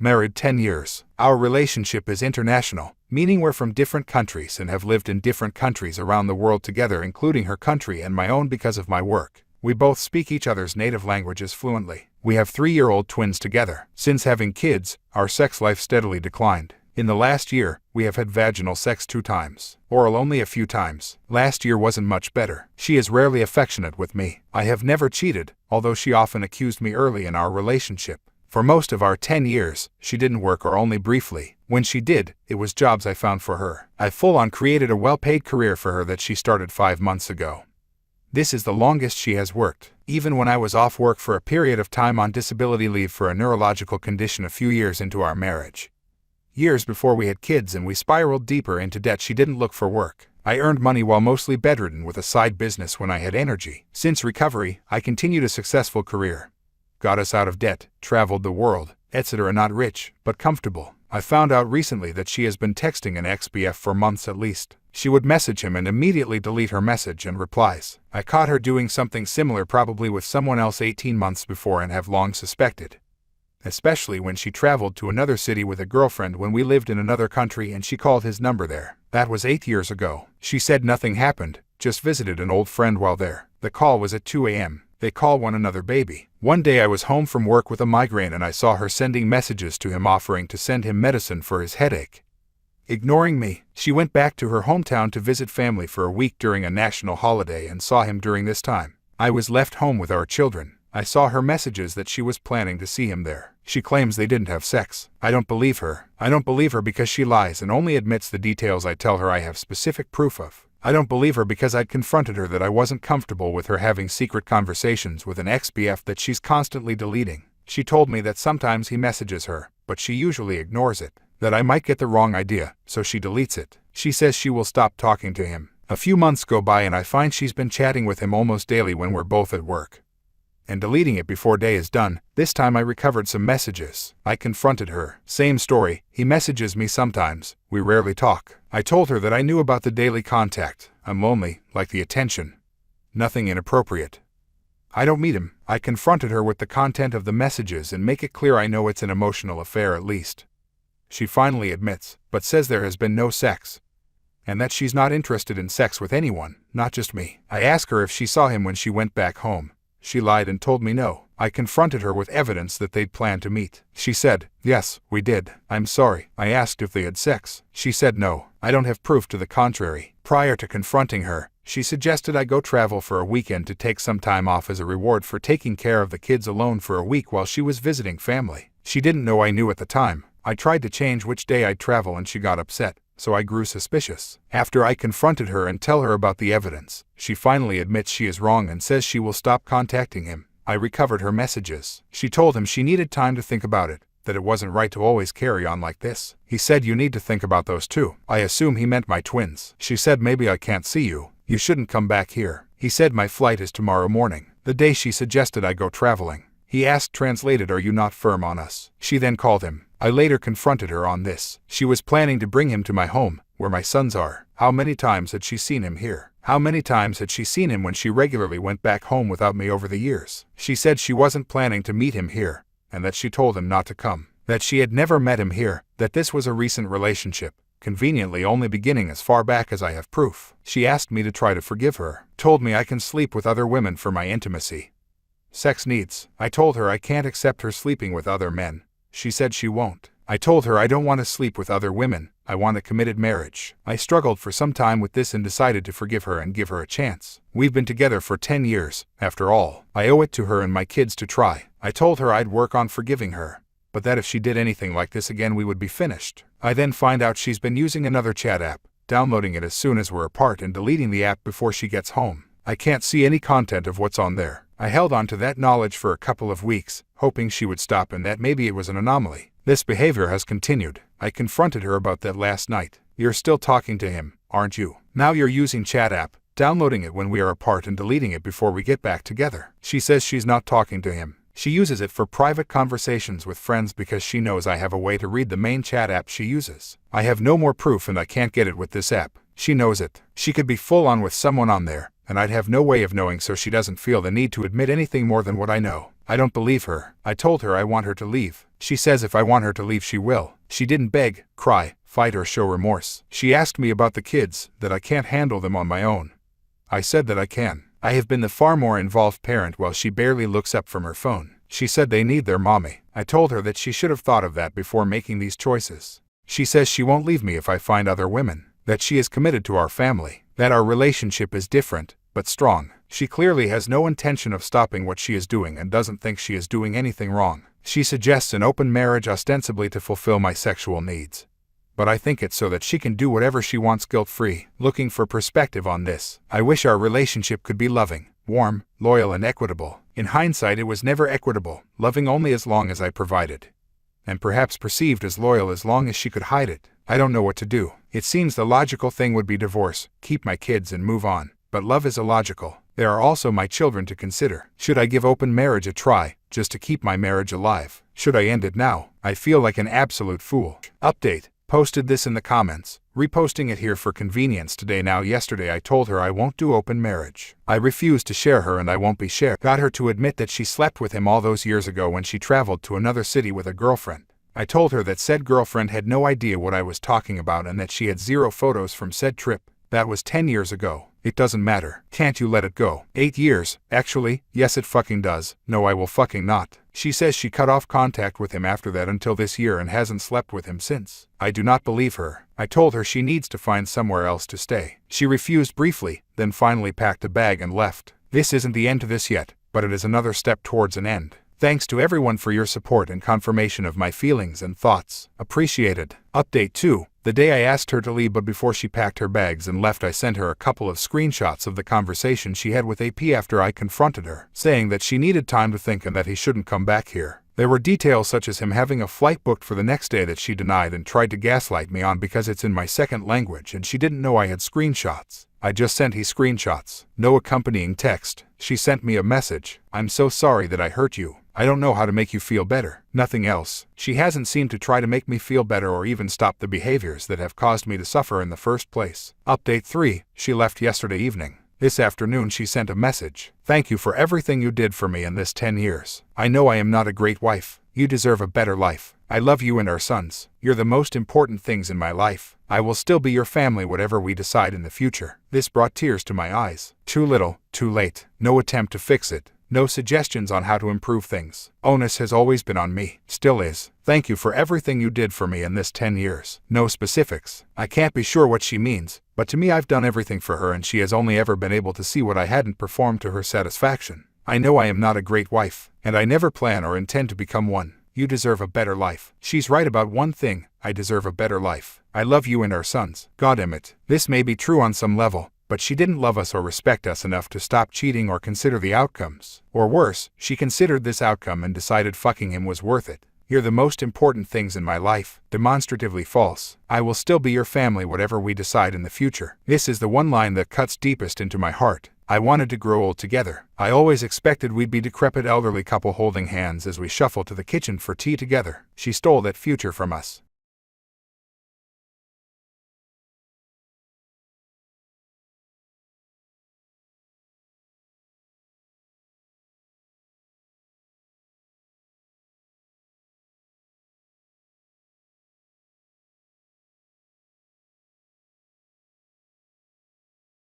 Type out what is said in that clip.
Married 10 years. Our relationship is international, meaning we're from different countries and have lived in different countries around the world together, including her country and my own because of my work. We both speak each other's native languages fluently. We have 3-year-old twins together. Since having kids, our sex life steadily declined. In the last year, we have had vaginal sex 2 times. Oral only a few times. Last year wasn't much better. She is rarely affectionate with me. I have never cheated, although she often accused me early in our relationship. For most of our 10 years, she didn't work or only briefly. When she did, it was jobs I found for her. I full-on created a well-paid career for her that she started 5 months ago. This is the longest she has worked, even when I was off work for a period of time on disability leave for a neurological condition a few years into our marriage. Years before we had kids and we spiraled deeper into debt, she didn't look for work. I earned money while mostly bedridden with a side business when I had energy. Since recovery, I continued a successful career. Got us out of debt, traveled the world, etc. Not rich, but comfortable. I found out recently that she has been texting an ex-BF for months at least. She would message him and immediately delete her message and replies. I caught her doing something similar probably with someone else 18 months before and have long suspected. Especially when she traveled to another city with a girlfriend when we lived in another country and she called his number there. That was 8 years ago. She said nothing happened, just visited an old friend while there. The call was at 2 a.m. They call one another baby. One day I was home from work with a migraine and I saw her sending messages to him offering to send him medicine for his headache. Ignoring me, she went back to her hometown to visit family for a week during a national holiday and saw him during this time. I was left home with our children. I saw her messages that she was planning to see him there. She claims they didn't have sex. I don't believe her. I don't believe her because she lies and only admits the details I tell her I have specific proof of. I don't believe her because I'd confronted her that I wasn't comfortable with her having secret conversations with an ex-BF that she's constantly deleting. She told me that sometimes he messages her, but she usually ignores it. That I might get the wrong idea, so she deletes it. She says she will stop talking to him. A few months go by and I find she's been chatting with him almost daily when we're both at work. And deleting it before day is done. This time I recovered some messages. I confronted her. Same story, he messages me sometimes. We rarely talk. I told her that I knew about the daily contact. I'm lonely, like the attention. Nothing inappropriate. I don't meet him. I confronted her with the content of the messages and make it clear I know it's an emotional affair at least. She finally admits, but says there has been no sex. And that she's not interested in sex with anyone, not just me. I ask her if she saw him when she went back home. She lied and told me no. I confronted her with evidence that they'd planned to meet. She said, yes, we did. I'm sorry. I asked if they had sex. She said no. I don't have proof to the contrary. Prior to confronting her, she suggested I go travel for a weekend to take some time off as a reward for taking care of the kids alone for a week while she was visiting family. She didn't know I knew at the time. I tried to change which day I'd travel and she got upset, so I grew suspicious. After I confronted her and tell her about the evidence, she finally admits she is wrong and says she will stop contacting him. I recovered her messages. She told him she needed time to think about it, that it wasn't right to always carry on like this. He said you need to think about those too. I assume he meant my twins. She said maybe I can't see you. You shouldn't come back here. He said my flight is tomorrow morning, the day she suggested I go traveling. He asked translated, are you not firm on us? She then called him. I later confronted her on this. She was planning to bring him to my home, where my sons are. How many times had she seen him here? How many times had she seen him when she regularly went back home without me over the years? She said she wasn't planning to meet him here, and that she told him not to come. That she had never met him here, that this was a recent relationship, conveniently only beginning as far back as I have proof. She asked me to try to forgive her, told me I can sleep with other women for my intimacy. Sex needs. I told her I can't accept her sleeping with other men. She said she won't. I told her I don't want to sleep with other women, I want a committed marriage. I struggled for some time with this and decided to forgive her and give her a chance. We've been together for 10 years, after all. I owe it to her and my kids to try. I told her I'd work on forgiving her, but that if she did anything like this again we would be finished. I then find out she's been using another chat app, downloading it as soon as we're apart and deleting the app before she gets home. I can't see any content of what's on there. I held on to that knowledge for a couple of weeks, hoping she would stop and that maybe it was an anomaly. This behavior has continued. I confronted her about that last night. You're still talking to him, aren't you? Now you're using chat app, downloading it when we are apart and deleting it before we get back together. She says she's not talking to him. She uses it for private conversations with friends because she knows I have a way to read the main chat app she uses. I have no more proof and I can't get it with this app. She knows it. She could be full on with someone on there, and I'd have no way of knowing, so she doesn't feel the need to admit anything more than what I know. I don't believe her. I told her I want her to leave. She says if I want her to leave she will. She didn't beg, cry, fight or show remorse. She asked me about the kids, that I can't handle them on my own. I said that I can. I have been the far more involved parent while she barely looks up from her phone. She said they need their mommy. I told her that she should have thought of that before making these choices. She says she won't leave me if I find other women, that she is committed to our family, that our relationship is different, but strong. She clearly has no intention of stopping what she is doing and doesn't think she is doing anything wrong. She suggests an open marriage ostensibly to fulfill my sexual needs. But I think it's so that she can do whatever she wants guilt-free. Looking for perspective on this, I wish our relationship could be loving, warm, loyal and equitable. In hindsight it was never equitable, loving only as long as I provided. And perhaps perceived as loyal as long as she could hide it. I don't know what to do. It seems the logical thing would be divorce, keep my kids and move on. But love is illogical. There are also my children to consider. Should I give open marriage a try, just to keep my marriage alive? Should I end it now? I feel like an absolute fool. Update. Posted this in the comments, reposting it here for convenience today. Now yesterday I told her I won't do open marriage. I refused to share her and I won't be shared. Got her to admit that she slept with him all those years ago when she traveled to another city with a girlfriend. I told her that said girlfriend had no idea what I was talking about and that she had 0 photos from said trip. That was 10 years ago. It doesn't matter. Can't you let it go? 8 years. Actually, yes it fucking does. No, I will fucking not. She says she cut off contact with him after that until this year and hasn't slept with him since. I do not believe her. I told her she needs to find somewhere else to stay. She refused briefly, then finally packed a bag and left. This isn't the end to this yet, but it is another step towards an end. Thanks to everyone for your support and confirmation of my feelings and thoughts. Appreciated. Update 2. The day I asked her to leave, but before she packed her bags and left, I sent her a couple of screenshots of the conversation she had with AP after I confronted her, saying that she needed time to think and that he shouldn't come back here. There were details such as him having a flight booked for the next day that she denied and tried to gaslight me on because it's in my second language and she didn't know I had screenshots. I just sent he screenshots. No accompanying text. She sent me a message. I'm so sorry that I hurt you. I don't know how to make you feel better. Nothing else. She hasn't seemed to try to make me feel better or even stop the behaviors that have caused me to suffer in the first place. Update 3. She left yesterday evening. This afternoon she sent a message. Thank you for everything you did for me in this 10 years. I know I am not a great wife. You deserve a better life. I love you and our sons. You're the most important things in my life. I will still be your family whatever we decide in the future. This brought tears to my eyes. Too little, too late. No attempt to fix it. No suggestions on how to improve things. Onus has always been on me. Still is. Thank you for everything you did for me in this 10 years. No specifics. I can't be sure what she means, but to me I've done everything for her and she has only ever been able to see what I hadn't performed to her satisfaction. I know I am not a great wife, and I never plan or intend to become one. You deserve a better life. She's right about one thing. I deserve a better life. I love you and our sons. Goddamn it. This may be true on some level, but she didn't love us or respect us enough to stop cheating or consider the outcomes. Or worse, she considered this outcome and decided fucking him was worth it. You're the most important things in my life. Demonstratively false. I will still be your family whatever we decide in the future. This is the one line that cuts deepest into my heart. I wanted to grow old together. I always expected we'd be decrepit elderly couple holding hands as we shuffle to the kitchen for tea together. She stole that future from us.